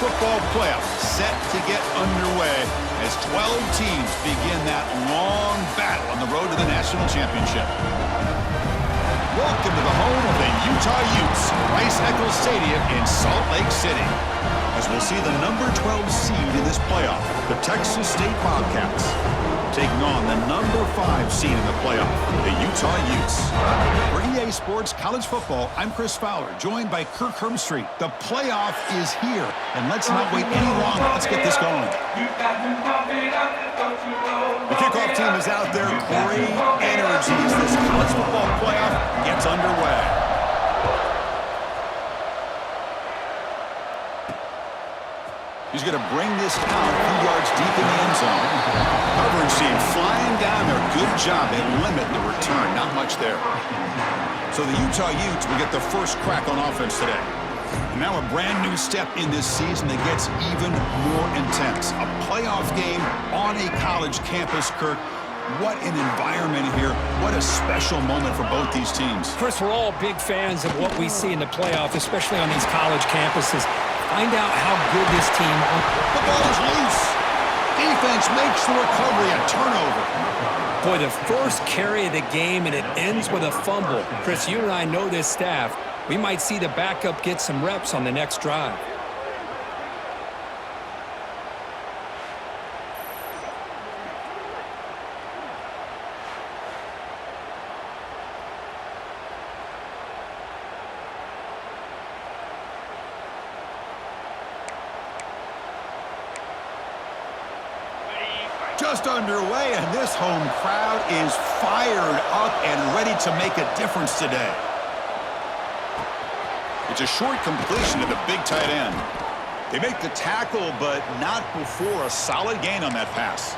football playoff set to get underway as 12 teams begin that long battle on the road to the national championship. Welcome to the home of the Utah Utes, Rice-Eccles Stadium in Salt Lake City. As we'll see the number 12 seed in this playoff, the Texas State Bobcats, taking on the number 5 seed in the playoff, the Utah Utes. For EA Sports College Football, I'm Chris Fowler, joined by Kirk Hermstreet. The playoff is here, and let's not wait any longer. Let's get this going. The kickoff team is out there. Great energy as this college football playoff gets underway. He's going to bring this out a few yards deep in the end zone. Coverage team flying down there. Good job. They limit the return. Not much there. So the Utah Utes will get the first crack on offense today. And now a brand new step in this season that gets even more intense. A playoff game on a college campus, Kirk. What an environment here. What a special moment for both these teams. Chris, we're all big fans of what we see in the playoff, especially on these college campuses. Find out how good this team is. The ball is loose. Defense makes the recovery, a turnover. Boy, the first carry of the game, and it ends with a fumble. Chris, you and I know this staff. We might see the backup get some reps on the next drive. Just underway, and this home crowd is fired up and ready to make a difference today. It's a short completion to the big tight end. They make the tackle, but not before a solid gain on that pass.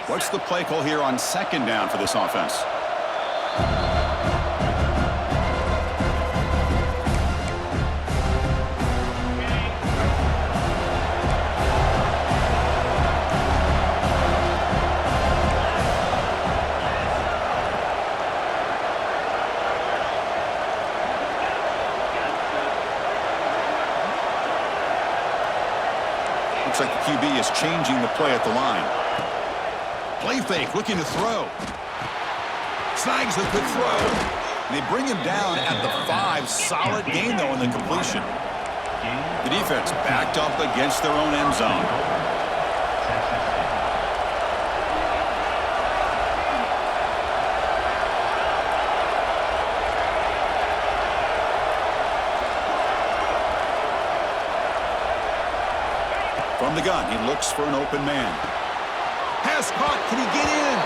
What's the play call here on second down for this offense? Looks like the QB is changing the play at the line. Play fake, looking to throw. Snags the quick throw. And they bring him down at the 5. Solid gain, though, in the completion. The defense backed up against their own end zone. From the gun, he looks for an open man. Pass caught. Can he get in?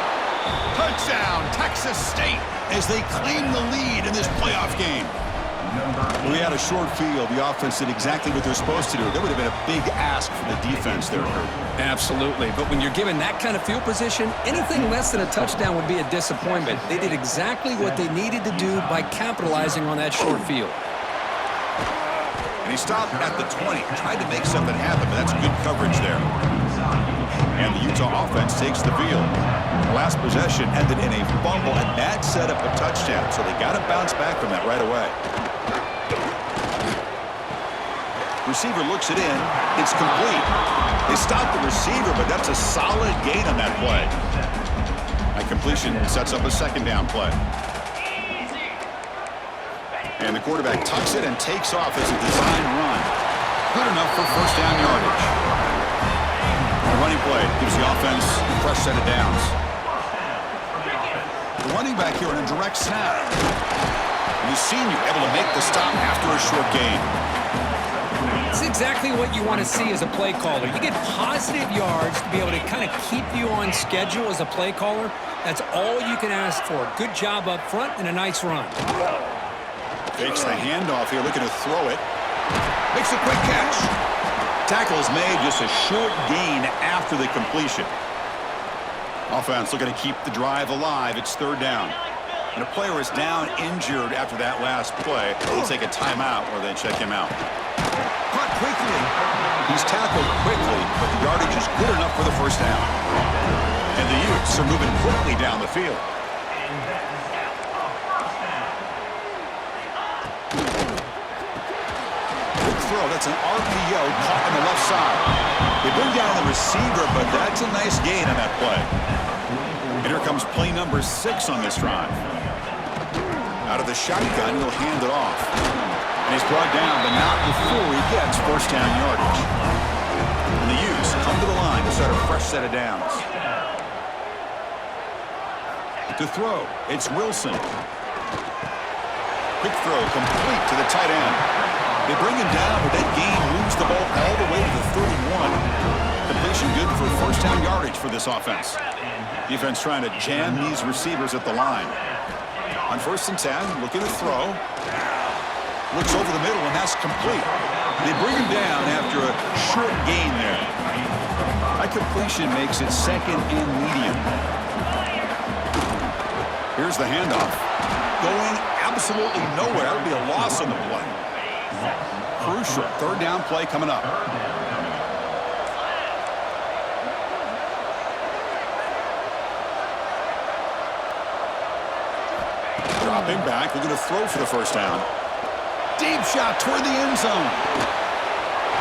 Touchdown, Texas State, as they claim the lead in this playoff game. We had a short field. The offense did exactly what they're supposed to do. That would have been a big ask for the defense there. Absolutely. But when you're given that kind of field position, anything less than a touchdown would be a disappointment. They did exactly what they needed to do by capitalizing on that short field. And he stopped at the 20. Tried to make something happen, but that's good coverage there. And the Utah offense takes the field. The last possession ended in a fumble, and that set up a touchdown. So they got to bounce back from that right away. Receiver looks it in. It's complete. They stopped the receiver, but that's a solid gain on that play. That completion sets up a second down play. And the quarterback tucks it and takes off as a design run. Good enough for first down yardage. The running play gives the offense a fresh set of downs. The running back here in a direct snap. And the senior able to make the stop after a short gain. It's exactly what you want to see as a play caller. You get positive yards to be able to kind of keep you on schedule as a play caller. That's all you can ask for. Good job up front and a nice run. Fakes the handoff here, looking to throw it. Makes a quick catch. Tackle is made, just a short gain after the completion. Offense looking to keep the drive alive. It's third down. And a player is down injured after that last play. They'll take a timeout or they check him out. Caught quickly. He's tackled quickly, but the yardage is good enough for the first down. And the Utes are moving quickly down the field. Good throw. That's an RPO caught on the left side. They bring down the receiver, but that's a nice gain on that play. And here comes play number 6 on this drive. Out of the shotgun, he'll hand it off. And he's brought down, but not before he gets first down yardage. And the Utes come to the line to start a fresh set of downs. To throw, it's Wilson. Quick throw, complete to the tight end. They bring him down, but that gain moves the ball all the way to the 31. Completion good for first down yardage for this offense. Defense trying to jam these receivers at the line. On 1st and 10, looking to throw. Looks over the middle, and that's complete. They bring him down after a short gain there. That completion makes it 2nd and medium. Here's the handoff. Going absolutely nowhere. That would be a loss on the play. Crucial 3rd down play coming up. Dropping back. We're going to throw for the first down. Deep shot toward the end zone.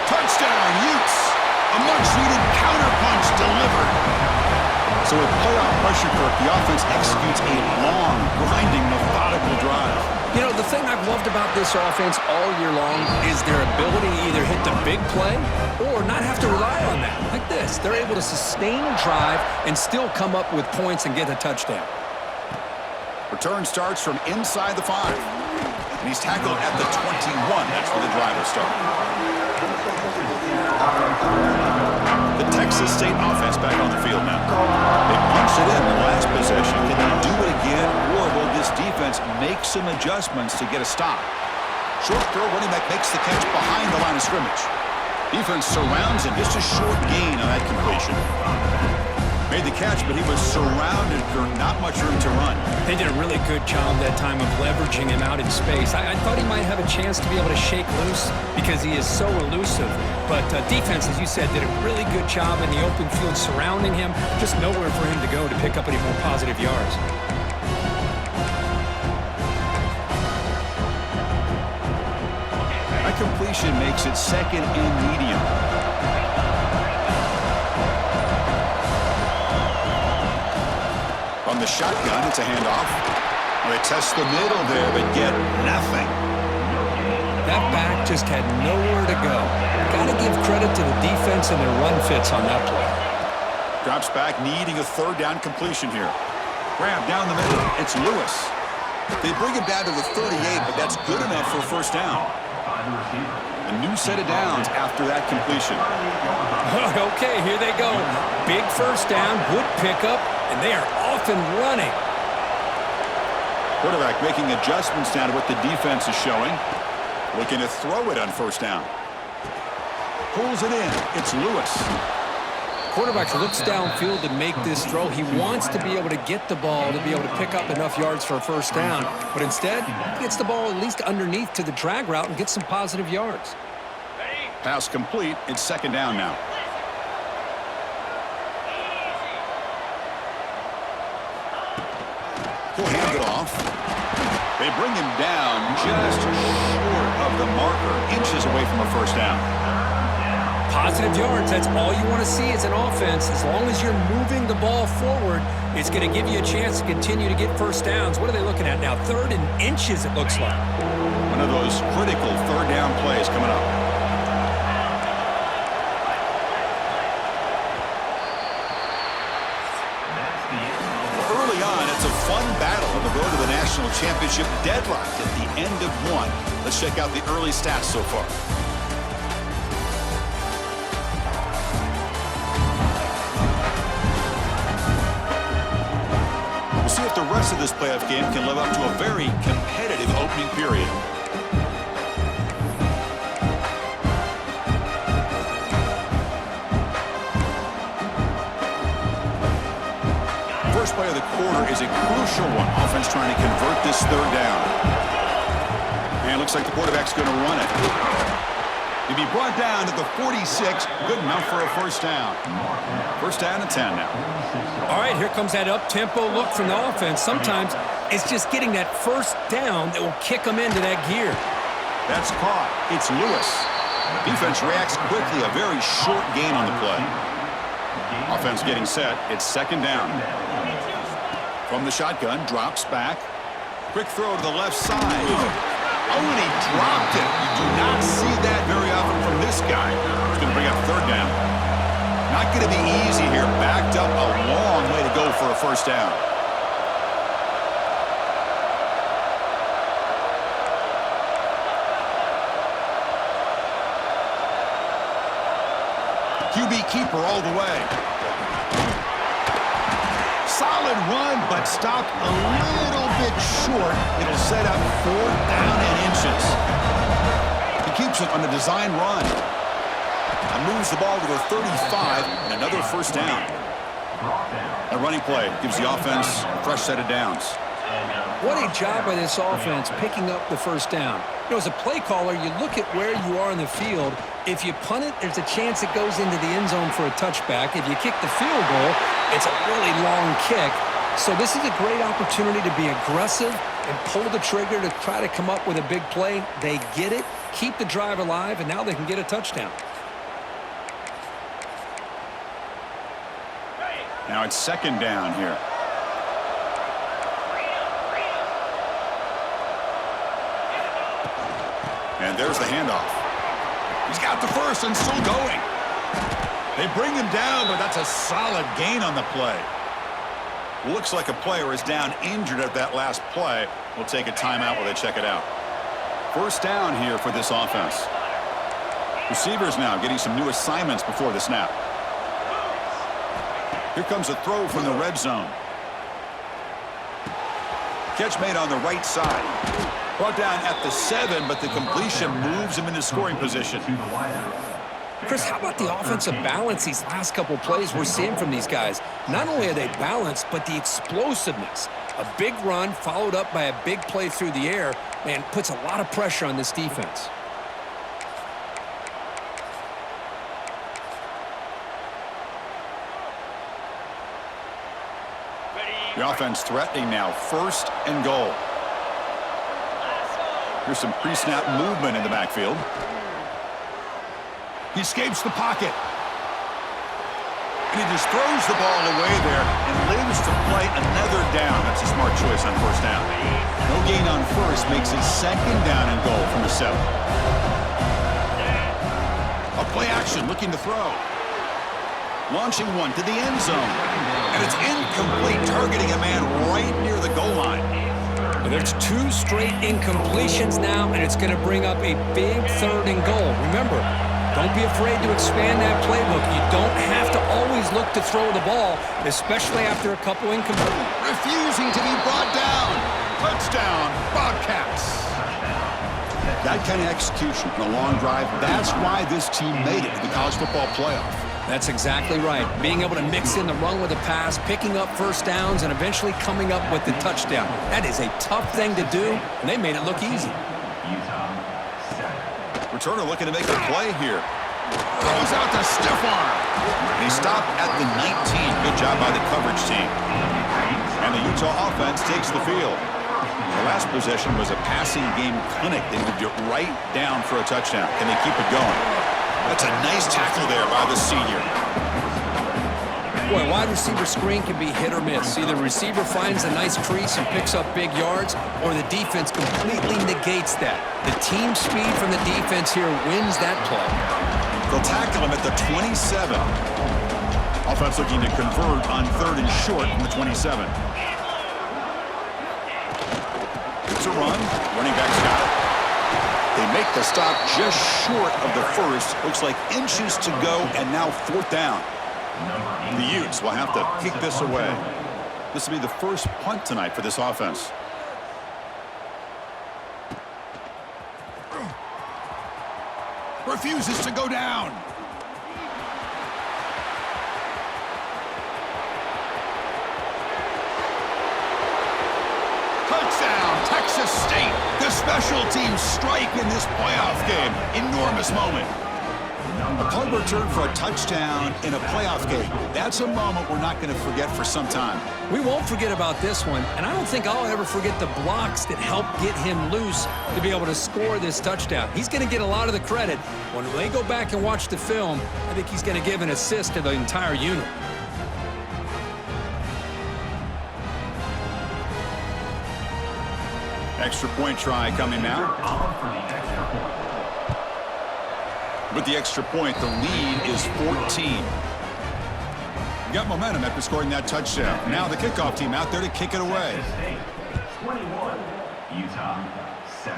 Touchdown, Utes. A much-needed counterpunch delivered. So with playoff pressure, Kirk, the offense executes a long, grinding, methodical drive. You know, the thing I've loved about this offense all year long is their ability to either hit the big play or not have to rely on that. Like this. They're able to sustain a drive and still come up with points and get a touchdown. Return starts from inside the 5. And he's tackled at the 21. That's where the drive will start. The Texas State offense back on the field now. They punched it in the last possession. Can they do it again, or will this defense make some adjustments to get a stop? Short throw, running back makes the catch behind the line of scrimmage. Defense surrounds him. Just a short gain on that completion. Made the catch, but he was surrounded for not much room to run. They did a really good job that time of leveraging him out in space. I thought he might have a chance to be able to shake loose because he is so elusive. But defense, as you said, did a really good job in the open field surrounding him. Just nowhere for him to go to pick up any more positive yards. That completion makes it 2nd and medium. On the shotgun, it's a handoff. They test the middle there, but get nothing. That back just had nowhere to go. Got to give credit to the defense and their run fits on that play. Drops back, needing a 3rd down completion here. Grab down the middle. It's Lewis. They bring him down to the 38, but that's good enough for a first down. A new set of downs after that completion. Okay, here they go. Big first down, good pickup, and they are off and running. Quarterback making adjustments down to what the defense is showing. Looking to throw it on first down. Pulls it in. It's Lewis. Quarterback looks downfield to make this throw. He wants to be able to get the ball to be able to pick up enough yards for a first down. But instead, he gets the ball at least underneath to the drag route and gets some positive yards. Pass complete. It's 2nd down now. He'll hand it off. They bring him down just short of the marker, inches away from a first down. Positive yards, that's all you want to see as an offense. As long as you're moving the ball forward, it's going to give you a chance to continue to get first downs. What are they looking at now? 3rd and inches, it looks like. One of those critical 3rd down plays coming up. Early on, it's a fun battle on the road to the national championship, deadlocked at the end of 1. Let's check out the early stats so far. We'll see if the rest of this playoff game can live up to a very competitive opening period. First play of the quarter is a crucial one. Offense trying to convert this 3rd down. And it looks like the quarterback's going to run it. To be brought down to the 46, good enough for a first down. First down and 10 now. All right, here comes that up-tempo look from the offense. Sometimes it's just getting that first down that will kick them into that gear. That's caught. It's Lewis. Defense reacts quickly. A very short gain on the play. Offense getting set. It's second down. From the shotgun, drops back. Quick throw to the left side. Oh, and he dropped it. You do not see that very often from this guy. He's going to bring up third down. Not going to be easy here. Backed up a long way to go for a first down. QB keeper all the way. Solid run, but stopped a little bit short. It'll set up fourth down and inches. He keeps it on a design run. And moves the ball to the 35, and another first down. A running play gives the offense a fresh set of downs. What a job by this offense picking up the first down. You know, as a play caller, you look at where you are in the field. If you punt it, there's a chance it goes into the end zone for a touchback. If you kick the field goal, it's a really long kick. So this is a great opportunity to be aggressive and pull the trigger to try to come up with a big play. They get it, keep the drive alive, and now they can get a touchdown. Now it's second down here. And there's the handoff. He's got the first and still going. They bring him down, but that's a solid gain on the play. Looks like a player is down injured at that last play. We'll take a timeout while they check it out. First down here for this offense. Receivers now getting some new assignments before the snap. Here comes a throw from the red zone. Catch made on the right side. Brought down at the 7, but the completion moves him into scoring position. Chris, how about the offensive balance these last couple plays we're seeing from these guys? Not only are they balanced, but the explosiveness. A big run followed up by a big play through the air, man, puts a lot of pressure on this defense. The offense threatening now, first and goal. Here's some pre-snap movement in the backfield. He escapes the pocket. And he just throws the ball away there and lives to play another down. That's a smart choice on first down. No gain on first makes it second down and goal from the 7. A play action looking to throw. Launching one to the end zone. And it's incomplete, targeting a man right near the goal line. Well, there's 2 straight incompletions now, and it's going to bring up a big third and goal. Remember, don't be afraid to expand that playbook. You don't have to always look to throw the ball, especially after a couple incompletions. Refusing to be brought down. Touchdown, Bobcats. That kind of execution on a long drive, that's why this team made it to the college football playoff. That's exactly right. Being able to mix in the run with the pass, picking up first downs, and eventually coming up with the touchdown. That is a tough thing to do, and they made it look easy. Returner looking to make a play here. Throws out the stiff arm. He stopped at the 19. Good job by the coverage team. And the Utah offense takes the field. The last possession was a passing game clinic. They moved it right down for a touchdown. Can they keep it going? That's a nice tackle there by the senior. Boy, wide receiver screen can be hit or miss. Either receiver finds a nice crease and picks up big yards, or the defense completely negates that. The team speed from the defense here wins that play. They'll tackle him at the 27. Offense looking to convert on third and short from the 27. It's a run. Running back's got it. They make the stop just short of the first. Looks like inches to go, and now fourth down. The Utes will have to kick this away. This will be the first punt tonight for this offense. Refuses to go down. Touchdown, Texas State. This special teams strike in this playoff game. Enormous moment. A punt return for a touchdown in a playoff game. That's a moment we're not going to forget for some time. We won't forget about this one, and I don't think I'll ever forget the blocks that helped get him loose to be able to score this touchdown. He's going to get a lot of the credit. When they go back and watch the film, I think he's going to give an assist to the entire unit. Extra point try coming now. With the extra point, the lead is 14. You got momentum after scoring that touchdown. Now the kickoff team out there to kick it away. 21, Utah 7.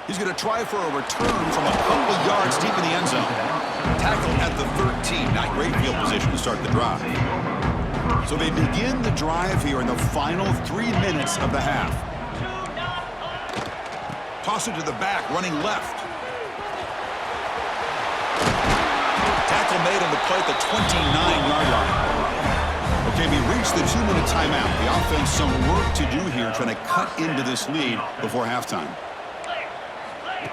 He's going to try for a return from a couple yards deep in the end zone. Tackle at the 13. Not great field position to start the drive. So they begin the drive here in the final 3 minutes of the half. Toss it to the back, running left. Tackle made on the play at the 29-yard line. Okay, we reached the 2-minute timeout. The offense some work to do here, trying to cut into this lead before halftime.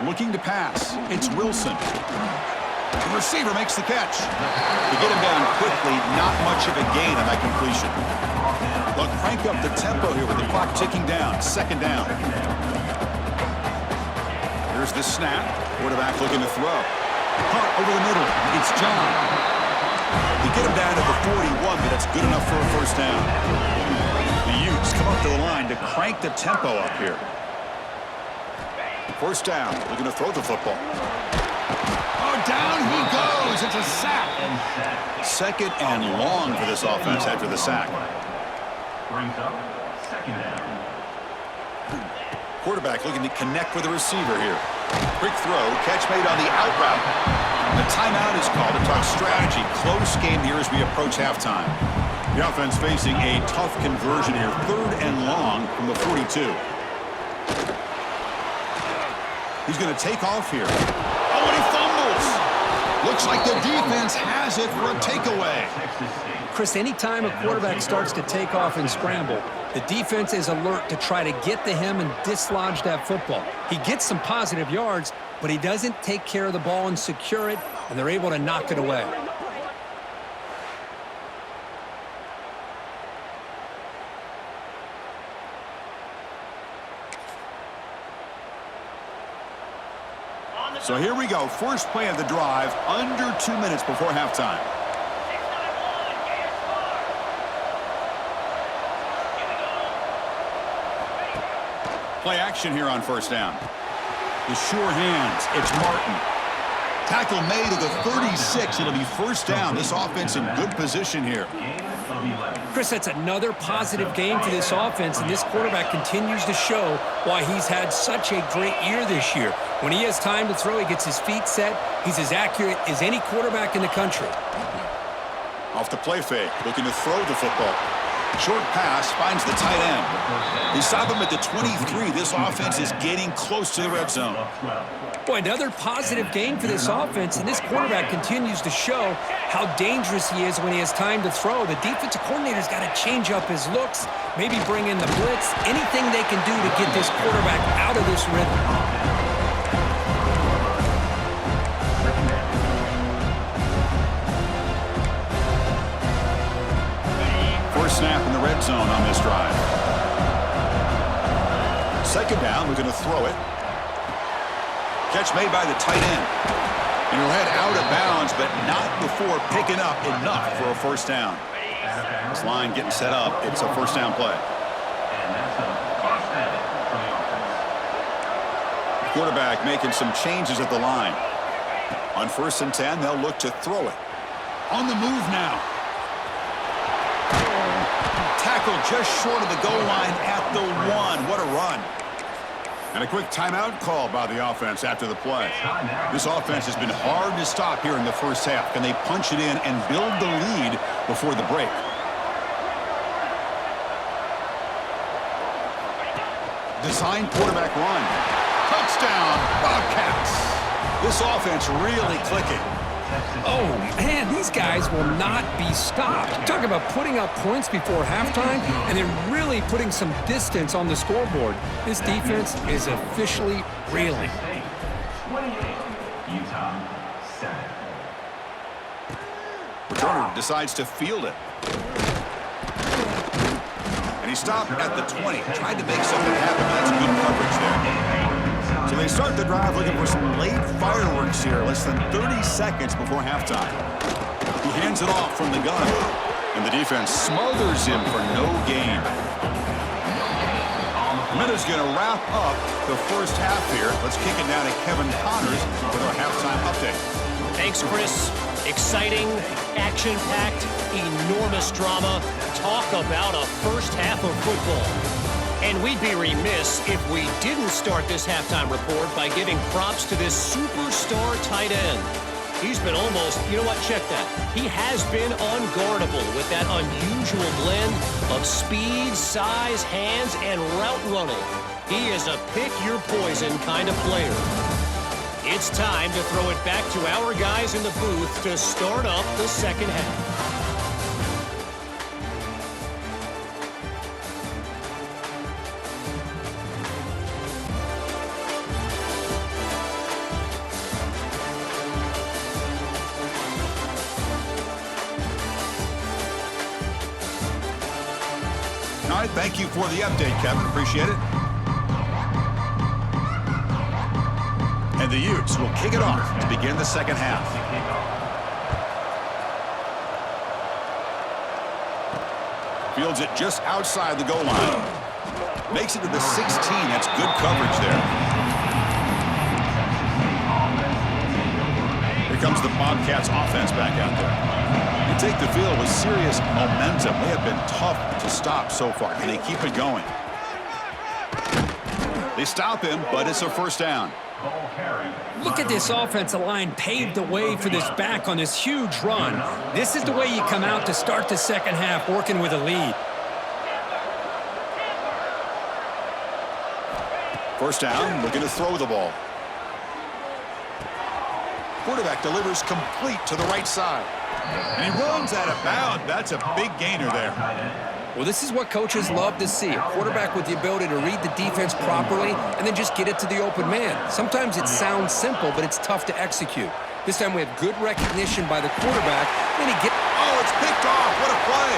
Looking to pass. It's Wilson. The receiver makes the catch. To get him down quickly, not much of a gain on that completion. They'll crank up the tempo here with the clock ticking down. Second down. Here's the snap. Quarterback looking to throw. Punt over the middle. It's John. They get him down to the 41, but that's good enough for a first down. The Utes come up to the line to crank the tempo up here. First down. Looking to throw the football. Oh, down he goes. It's a sack. Second and long for this offense after the sack. Brings up second down. Quarterback looking to connect with the receiver here. Quick throw, catch made on the out route. The timeout is called to talk strategy. Close game here as we approach halftime. The offense facing a tough conversion here. Third and long from the 42. He's going to take off here. Oh, and he fumbles. Looks like the defense has it for a takeaway. Chris, anytime a quarterback starts to take off and scramble, the defense is alert to try to get to him and dislodge that football. He gets some positive yards, but he doesn't take care of the ball and secure it, and they're able to knock it away. So here we go. First play of the drive, under 2 minutes before halftime. Play action here on first down. The sure hands. It's Martin. Tackle made at the 36. It'll be first down. This offense in good position here. Chris, that's another positive game for this offense, and this quarterback continues to show why he's had such a great year this year. When he has time to throw, he gets his feet set. He's as accurate as any quarterback in the country. Off the play fake, looking to throw the football. Short pass finds the tight end. They stop him at the 23. This offense is getting close to the red zone. Boy, another positive game for this offense, and this quarterback continues to show how dangerous he is when he has time to throw. The defensive coordinator's got to change up his looks, maybe bring in the blitz, anything they can do to get this quarterback out of this rhythm. First snap in the red zone on this drive. Second down, we're going to throw it. Catch made by the tight end. And he'll head out of bounds, but not before picking up enough for a first down. This line getting set up. It's a first down play. Quarterback making some changes at the line. On first and 10, they'll look to throw it. On the move now. Tackle just short of the goal line at the 1. What a run. And a quick timeout call by the offense after the play. This offense has been hard to stop here in the first half. Can they punch it in and build the lead before the break? Design quarterback run. Touchdown, Bobcats. This offense really clicking. Oh, man, these guys will not be stopped. Talk about putting up points before halftime and then really putting some distance on the scoreboard. This defense is officially reeling. 28, Utah 7. Returner decides to field it. And he stopped at the 20. Tried to make something happen, but that's good coverage there. So they start the drive looking for some late fireworks here, less than 30 seconds before halftime. He hands it off from the gun, and the defense smothers him for no gain. The minute's going to wrap up the first half here. Let's kick it down to Kevin Connors with our halftime update. Thanks, Chris. Exciting, action-packed, enormous drama. Talk about a first half of football. And we'd be remiss if we didn't start this halftime report by giving props to this superstar tight end. He's been almost, you know what, check that. He has been unguardable with that unusual blend of speed, size, hands, and route running. He is a pick-your-poison kind of player. It's time to throw it back to our guys in the booth to start up the second half. All right, thank you for the update, Kevin. Appreciate it. And the Utes will kick it off to begin the second half. Fields it just outside the goal line. Makes it to the 16. That's good coverage there. Here comes the Bobcats offense back out there. They take the field with serious momentum. They have been tough to stop so far. Can they keep it going? They stop him, but it's a first down. Look at this offensive line paved the way for this back on this huge run. This is the way you come out to start the second half, working with a lead. First down, looking to throw the ball. Quarterback delivers complete to the right side. And he runs out of bounds. That's a big gainer there. Well, this is what coaches love to see. A quarterback with the ability to read the defense properly and then just get it to the open man. Sometimes it sounds simple, but it's tough to execute. This time we have good recognition by the quarterback. Then he Oh, it's picked off. What a play.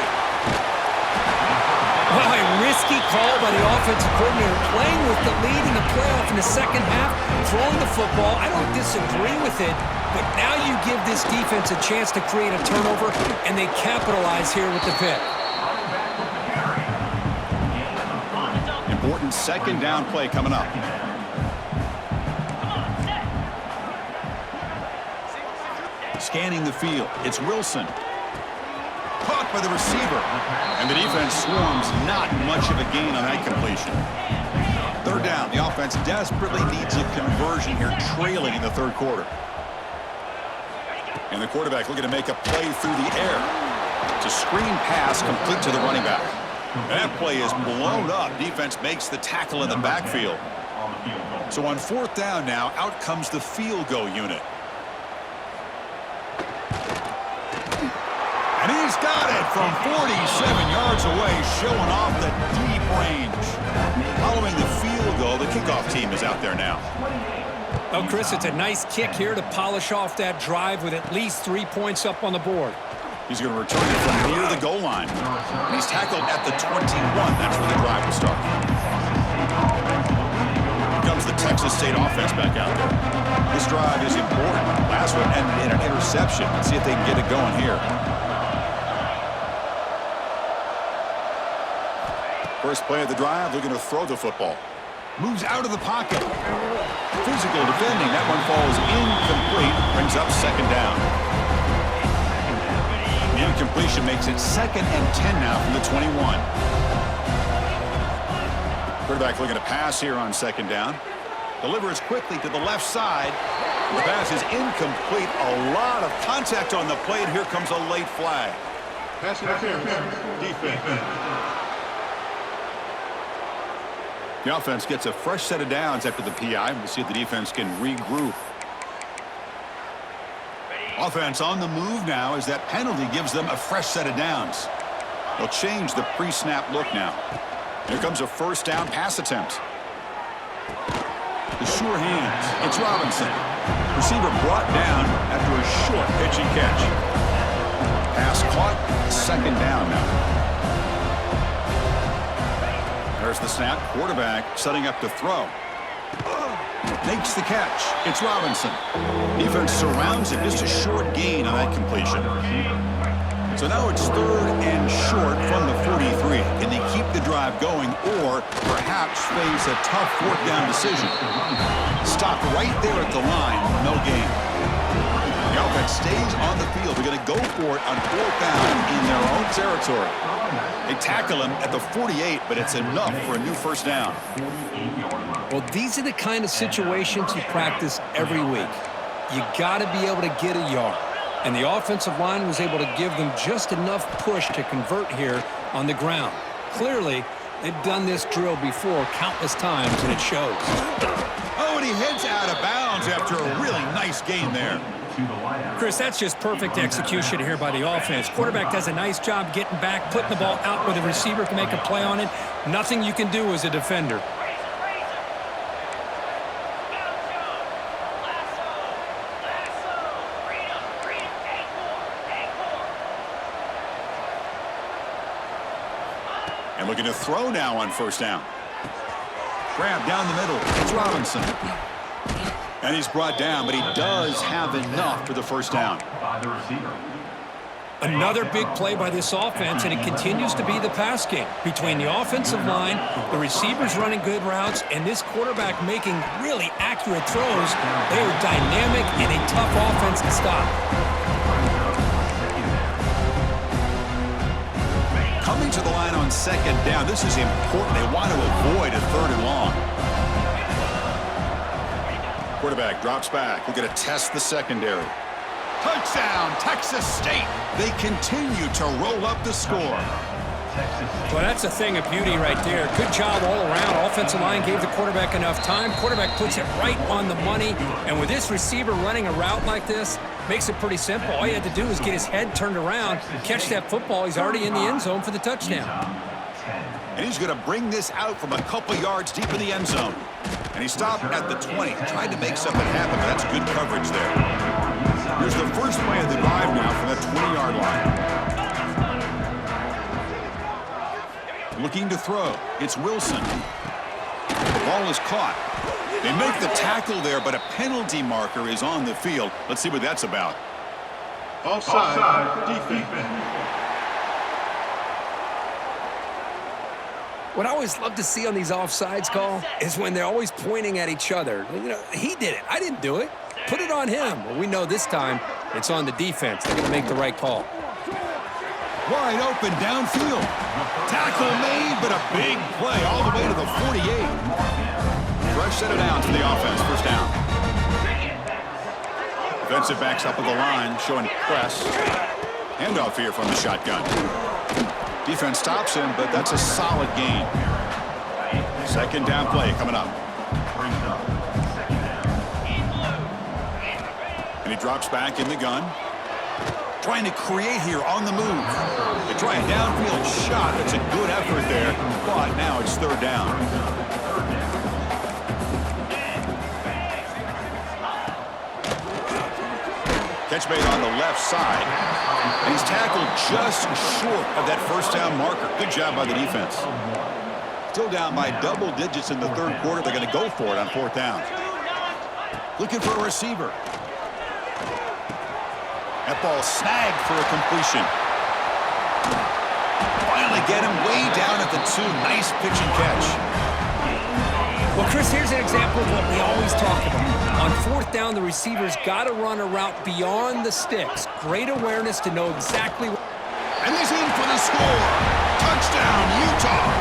Well, a risky call by the offensive coordinator, playing with the lead in the playoff in the second half, throwing the football. I don't disagree with it, but now you give this defense a chance to create a turnover, and they capitalize here with the pick. Important second down play coming up. Scanning the field. It's Wilson. Caught by the receiver. And the defense swarms. Not much of a gain on that completion. Third down. The offense desperately needs a conversion here, trailing in the third quarter. And the quarterback looking to make a play through the air. It's a screen pass complete to the running back. That play is blown up. Defense makes the tackle in the backfield. So on fourth down now, out comes the field goal unit. And he's got it from 47 yards away, showing off the deep range. Following the field goal, the kickoff team is out there now. Oh, Chris, it's a nice kick here to polish off that drive with at least 3 points up on the board. He's going to return it from near the goal line. And he's tackled at the 21. That's where the drive will start. Here comes the Texas State offense back out there. This drive is important. Last one ended in an interception. Let's see if they can get it going here. First play of the drive, looking to throw the football. Moves out of the pocket. Physical defending. That one falls incomplete. Brings up second down. The incompletion makes it 2nd and 10 now from the 21. Quarterback looking to pass here on second down. Delivers quickly to the left side. The pass is incomplete. A lot of contact on the play, and here comes a late flag. Pass interference. Defense. The offense gets a fresh set of downs after the PI. We'll see if the defense can regroup. Offense on the move now as that penalty gives them a fresh set of downs. They'll change the pre-snap look now. Here comes a first down pass attempt. The sure hands. It's Robinson. Receiver brought down after a short pitch and catch. Pass caught. Second down now. There's the snap. Quarterback setting up to throw. Makes the catch. It's Robinson. Defense surrounds him. Just a short gain on that completion. So now it's third and short from the 43. Can they keep the drive going or perhaps face a tough fourth down decision? Stopped right there at the line. No gain. The offense stays on the field. They're going to go for it on fourth down in their own territory. They tackle him at the 48, but it's enough for a new first down. Well, these are the kind of situations you practice every week. You got to be able to get a yard. And the offensive line was able to give them just enough push to convert here on the ground. Clearly, they've done this drill before countless times, and it shows. Oh, and he heads out of bounds after a really nice gain there. Chris, that's just perfect execution here by the offense. Quarterback does a nice job getting back, putting the ball out where the receiver can make a play on it. Nothing you can do as a defender. And looking to throw now on first down. Grab down the middle. It's Robinson. And he's brought down, but he does have enough for the first down. Another big play by this offense, and it continues to be the pass game. Between the offensive line, the receivers running good routes, and this quarterback making really accurate throws, they are dynamic and a tough offense to stop. Coming to the line on second down, this is important. They want to avoid a third and long. Quarterback drops back. We're going to test the secondary. Touchdown, Texas State. They continue to roll up the score. Well, that's a thing of beauty right there. Good job all around. Offensive line gave the quarterback enough time. Quarterback puts it right on the money. And with this receiver running a route like this, makes it pretty simple. All you had to do is get his head turned around, catch that football. He's already in the end zone for the touchdown. And he's going to bring this out from a couple yards deep in the end zone. And he stopped at the 20. Tried to make something happen, but that's good coverage there. Here's the first play of the drive now from the 20-yard line. Looking to throw. It's Wilson. The ball is caught. They make the tackle there, but a penalty marker is on the field. Let's see what that's about. Offside defense. What I always love to see on these offsides call is when they're always pointing at each other. You know, he did it. I didn't do it. Put it on him. Well, we know this time it's on the defense. They're going to make the right call. Wide open downfield. Tackle made, but a big play all the way to the 48. Fresh set of downs for the offense. First down. Defensive backs up at the line, showing press. Handoff here from the shotgun. Defense stops him, but that's a solid gain. Second down play coming up. And he drops back in the gun. Trying to create here on the move. They try a downfield shot. That's a good effort there, but now it's third down. Catch made on the left side. And he's tackled just short of that first down marker. Good job by the defense. Still down by double digits in the third quarter. They're going to go for it on fourth down. Looking for a receiver. That ball snagged for a completion. Finally get him way down at the 2. Nice pitch and catch. Well, Chris, here's an example of what we always talk about. On fourth down, the receiver's got to run a route beyond the sticks. Great awareness to know exactly. And he's in for the score. Touchdown, Utah.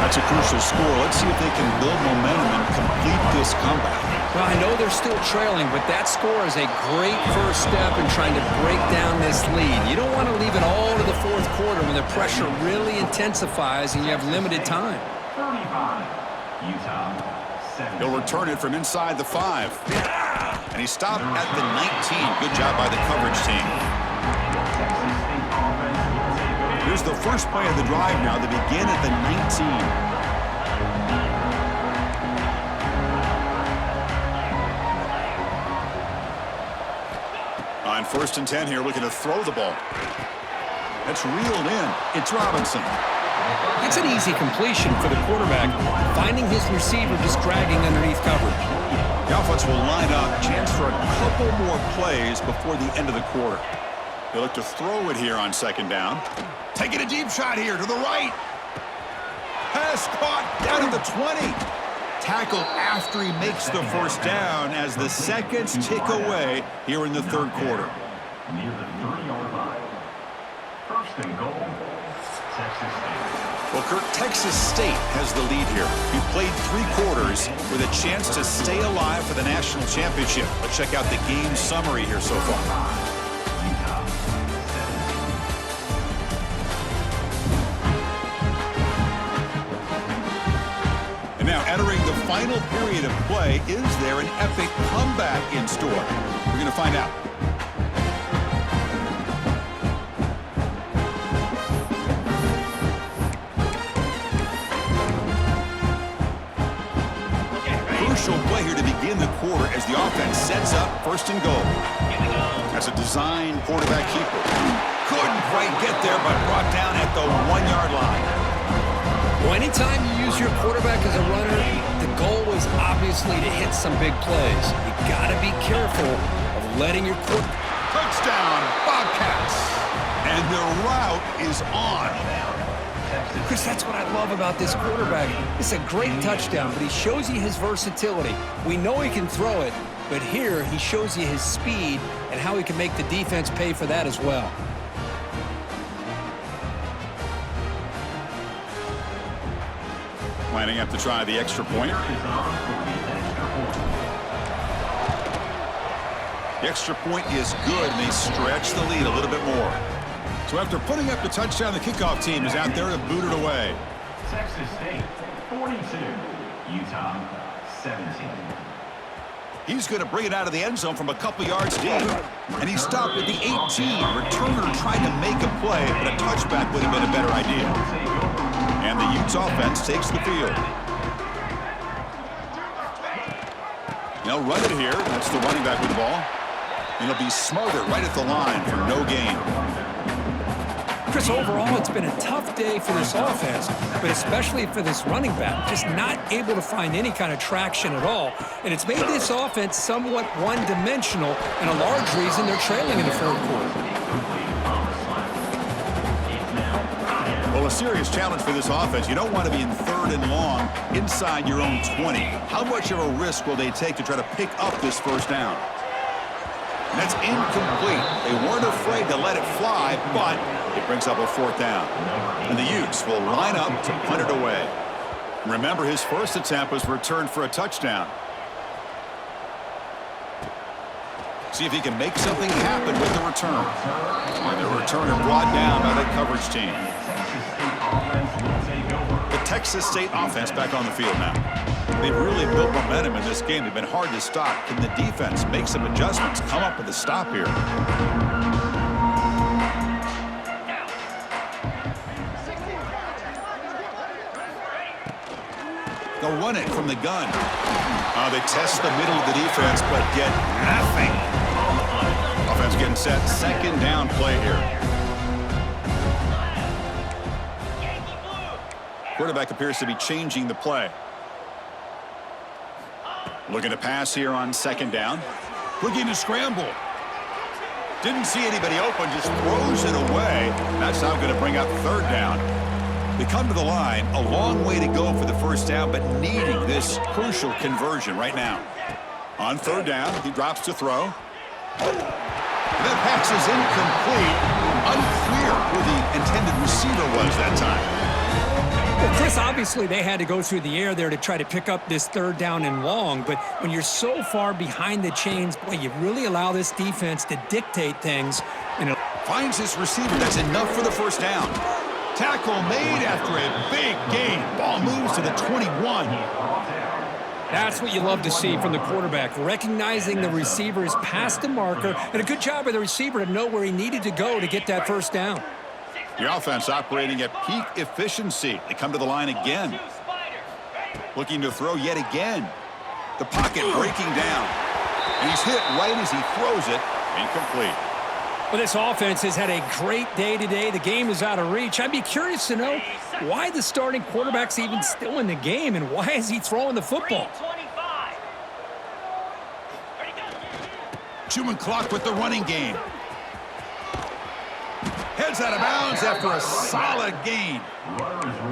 That's a crucial score. Let's see if they can build momentum and complete this comeback. Well, I know they're still trailing, but that score is a great first step in trying to break down this lead. You don't want to leave it all to the fourth quarter when the pressure really intensifies and you have limited time. 35, Utah, He'll return it from inside the 5. And he stopped at the 19. Good job by the coverage team. Here's the first play of the drive now. They begin at the 19. On 1st and 10 here, looking to throw the ball. That's reeled in. It's Robinson. It's an easy completion for the quarterback, finding his receiver just dragging underneath coverage. The offense will line up. Chance for a couple more plays before the end of the quarter. They look to throw it here on 2nd down. Taking a deep shot here to the right. Pass caught down at the 20. Tackle after he makes the 1st down as the seconds tick away here in the 3rd quarter. Near the 30-yard line. 1st and goal. Texas State. Well, Kurt, Texas State has the lead here. We played 3 quarters with a chance to stay alive for the national championship. Let's check out the game summary here so far. Now, entering the final period of play, is there an epic comeback in store? We're going to find out. Crucial play here to begin the quarter as the offense sets up 1st and goal. As a design quarterback keeper. Couldn't quite get there, but brought down at the 1-yard line. Well, anytime you use your quarterback as a runner, the goal is obviously to hit some big plays. You got to be careful of letting your quarterback. Touchdown, Bobcats. And the route is on. Chris, that's what I love about this quarterback. It's a great touchdown, but he shows you his versatility. We know he can throw it, but here he shows you his speed and how he can make the defense pay for that as well. Lining up to try the extra point. The extra point is good, and they stretch the lead a little bit more. So after putting up the touchdown, the kickoff team is out there to boot it away. Texas State, 42. Utah, 17. He's going to bring it out of the end zone from a couple yards deep. And he stopped at the 18. Returner tried to make a play, but a touchback would have been a better idea. And the Utes offense takes the field. They'll run it here. That's the running back with the ball. And he'll be smothered right at the line for no gain. Chris, overall, it's been a tough day for this offense, but especially for this running back. Just not able to find any kind of traction at all. And it's made this offense somewhat one-dimensional, and a large reason they're trailing in the 4th quarter. Well, a serious challenge for this offense. You don't want to be in 3rd and long inside your own 20. How much of a risk will they take to try to pick up this 1st down? And that's incomplete. They weren't afraid to let it fly, but it brings up a 4th down. And the Utes will line up to punt it away. Remember, his first attempt was returned for a touchdown. See if he can make something happen with the return. And the returner brought down by the coverage team. The Texas State offense back on the field now. They've really built momentum in this game. They've been hard to stop. Can the defense make some adjustments, come up with a stop here? They'll run it from the gun. They test the middle of the defense, but get nothing. Offense getting set. 2nd down play here. Quarterback appears to be changing the play. Looking to pass here on 2nd down. Looking to scramble. Didn't see anybody open, just throws it away. That's now going to bring up 3rd down. They come to the line, a long way to go for the 1st down, but needing this crucial conversion right now. On 3rd down, he drops to throw. That pass is incomplete. Unclear who the intended receiver was that time. Well, Chris, obviously they had to go through the air there to try to pick up this 3rd down and long, but when you're so far behind the chains, boy, you really allow this defense to dictate things. Finds his receiver. That's enough for the 1st down. Tackle made after a big gain. Ball moves to the 21. That's what you love to see from the quarterback, recognizing the receiver is past the marker, and a good job by the receiver to know where he needed to go to get that first down. The offense operating at peak efficiency. They come to the line again. Looking to throw yet again. The pocket breaking down. And he's hit right as he throws it. Incomplete. Well, this offense has had a great day today. The game is out of reach. I'd be curious to know why the starting quarterback's even still in the game and why is he throwing the football? Chewing clock with the running game. Heads out of bounds after a solid gain.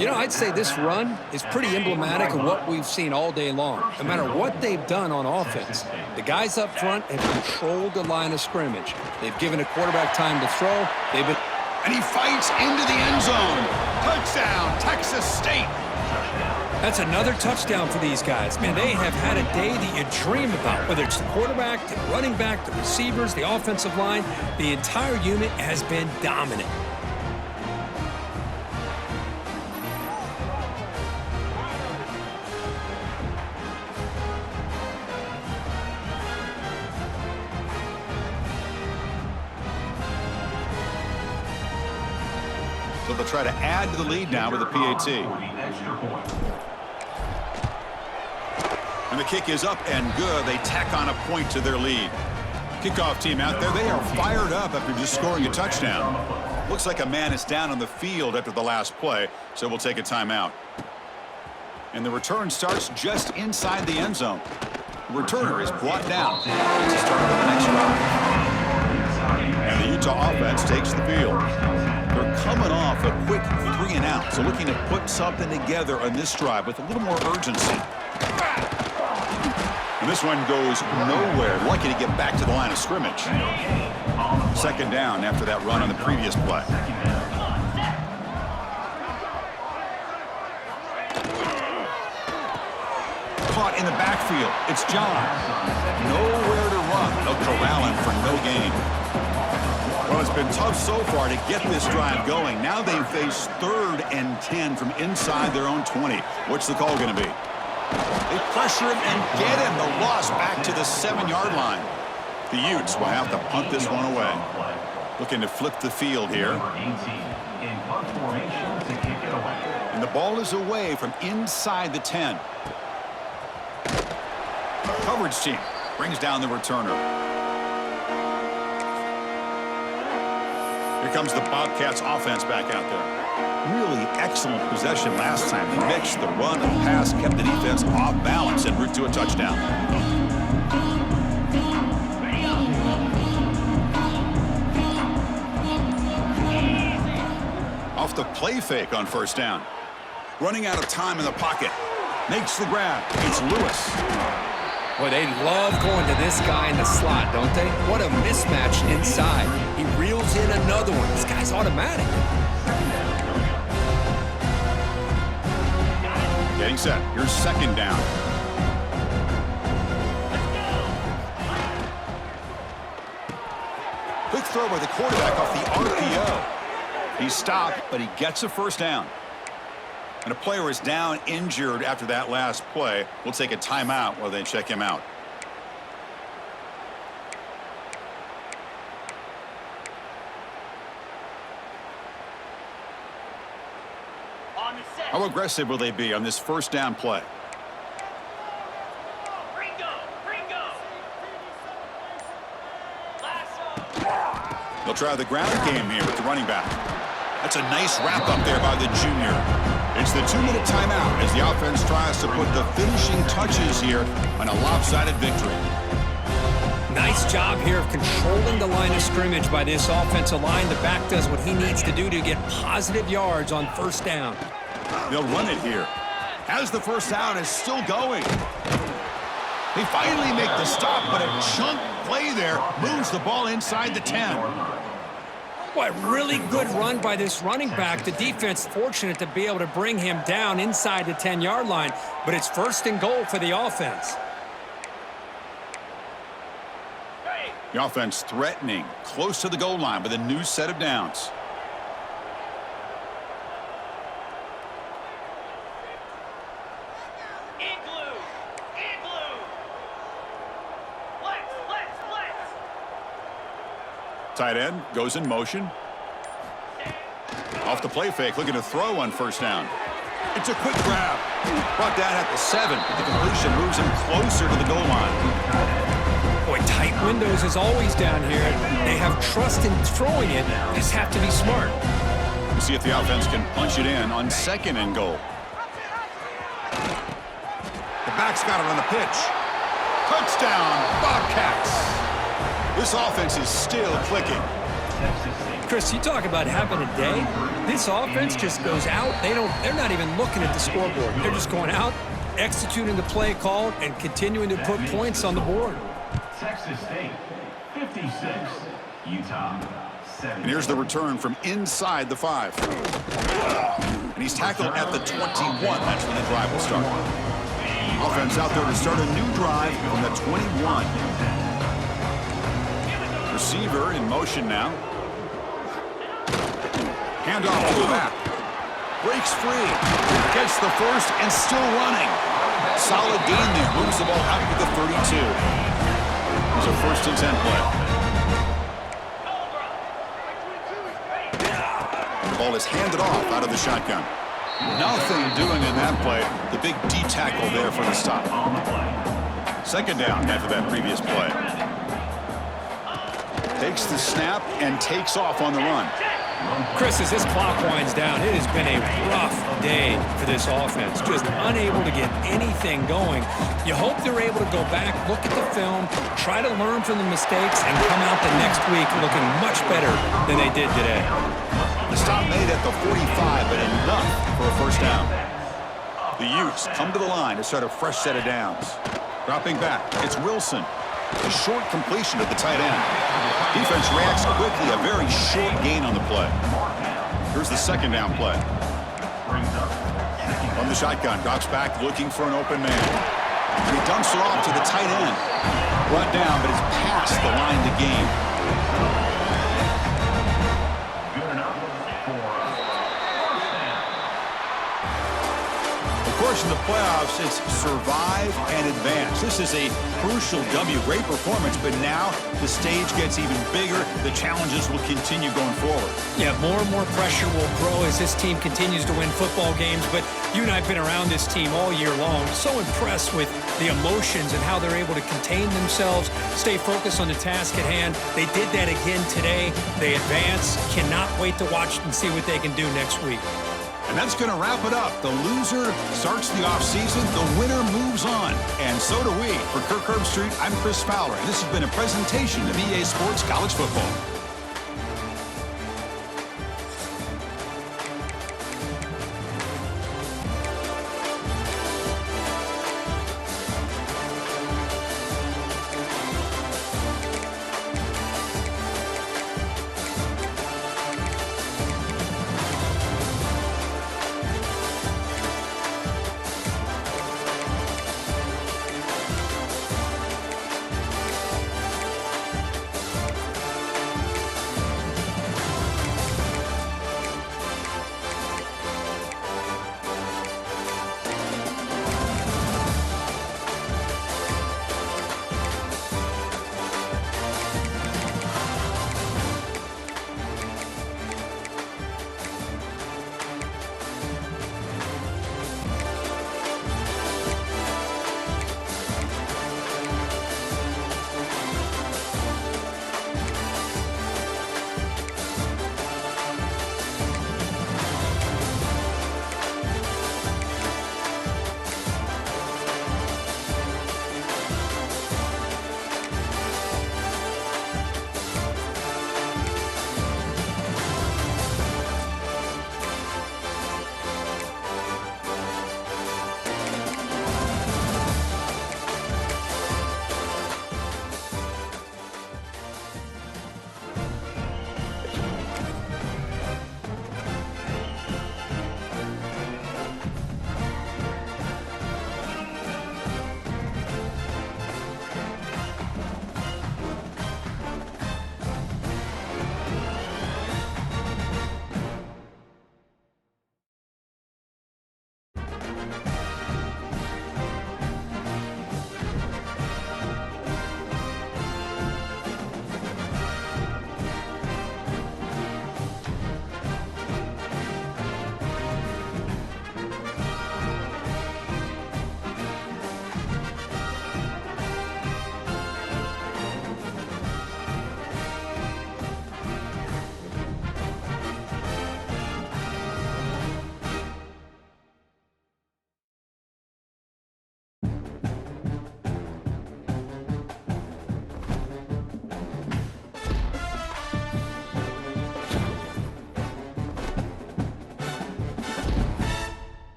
You know, I'd say this run is pretty emblematic of what we've seen all day long. No matter what they've done on offense, the guys up front have controlled the line of scrimmage. They've given a quarterback time to throw. And he fights into the end zone. Touchdown, Texas State. That's another touchdown for these guys. Man, they have had a day that you dream about, whether it's the quarterback, the running back, the receivers, the offensive line. The entire unit has been dominant. So they'll try to add to the lead now with a PAT. And the kick is up and good. They tack on a point to their lead. Kickoff team out there, they are fired up after just scoring a touchdown. Looks like a man is down on the field after the last play, so we'll take a timeout. And the return starts just inside the end zone. The returner is brought down. It's a start of the next drive. And the Utah offense takes the field. They're coming off a quick 3-and-out, so looking to put something together on this drive with a little more urgency. And this one goes nowhere. Lucky to get back to the line of scrimmage. Second down after that run on the previous play. Caught in the backfield. It's John. Nowhere to run. They'll corral him for no gain. Well, it's been tough so far to get this drive going. Now they face 3rd and 10 from inside their own 20. What's the call going to be? They pressure him and get him. The loss back to the 7-yard line. The Utes will have to punt this one away. Looking to flip the field here. And the ball is away from inside the 10. Coverage team brings down the returner. Here comes the Bobcats offense back out there. Really excellent possession last time. They mixed the run and pass, kept the defense off balance en route to a touchdown. Off the play fake on first down. Running out of time in the pocket. Makes the grab. It's Lewis. Boy, they love going to this guy in the slot, don't they? What a mismatch inside. He reels in another one. This guy's automatic. Getting set. Here's second down. Quick throw by the quarterback off the RPO. He's stopped, but he gets a first down. And a player is down injured after that last play. We'll take a timeout while they check him out. How aggressive will they be on this first down play? They'll try the ground game here with the running back. That's a nice wrap up there by the junior. It's the 2-minute timeout as the offense tries to put the finishing touches here on a lopsided victory. Nice job here of controlling the line of scrimmage by this offensive line. The back does what he needs to do to get positive yards on first down. They'll run it here. As the first down is still going. They finally make the stop, but a chunk play there moves the ball inside the 10. What really good run by this running back. The defense fortunate to be able to bring him down inside the 10-yard line, but it's first and goal for the offense. The offense threatening, close to the goal line with a new set of downs. Tight end goes in motion. Off the play fake, looking to throw on first down. It's a quick grab. Brought down at the 7. The completion moves him closer to the goal line. Boy, tight windows is always down here. They have trust in throwing it. Just have to be smart. We'll see if the offense can punch it in on 2nd and goal. The back's got it on the pitch. Touchdown, Bobcats. This offense is still clicking. Chris, you talk about having a day. This offense just goes out. They're not even looking at the scoreboard. They're just going out, executing the play called, and continuing to put points on the board. Texas State, 56. Utah, 7. And here's the return from inside the 5. And he's tackled at the 21. That's when the drive will start. Offense out there to start a new drive from the 21. Receiver in motion now. Handoff to the back. Breaks free. Gets the first and still running. Solid gain there. Moves the ball out to the 32. It's a 1st and 10 play. The ball is handed off out of the shotgun. Nothing doing in that play. The big D tackle there for the stop. 2nd down after that previous play. Takes the snap and takes off on the run. Chris, as this clock winds down, it has been a rough day for this offense. Just unable to get anything going. You hope they're able to go back, look at the film, try to learn from the mistakes, and come out the next week looking much better than they did today. The stop made at the 45, but enough for a 1st down. The Utes come to the line to start a fresh set of downs. Dropping back, it's Wilson. A short completion to the tight end. Defense reacts quickly, a very short gain on the play. Here's the 2nd down play. From the shotgun, drops back looking for an open man. And he dumps it off to the tight end. Brought down, but it's past the line to gain. Good enough for Of course, in the playoffs, it's survive and advance. This is a crucial W. Great performance, but now the stage gets even bigger. The challenges will continue going forward. Yeah, more and more pressure will grow as this team continues to win football games, but you and I have been around this team all year long. So impressed with the emotions and how they're able to contain themselves, stay focused on the task at hand. They did that again today. They advance. Cannot wait to watch and see what they can do next week. And that's going to wrap it up. The loser starts the offseason. The winner moves on. And so do we. For Kirk Herbstreit, I'm Chris Fowler. And this has been a presentation of EA Sports College Football.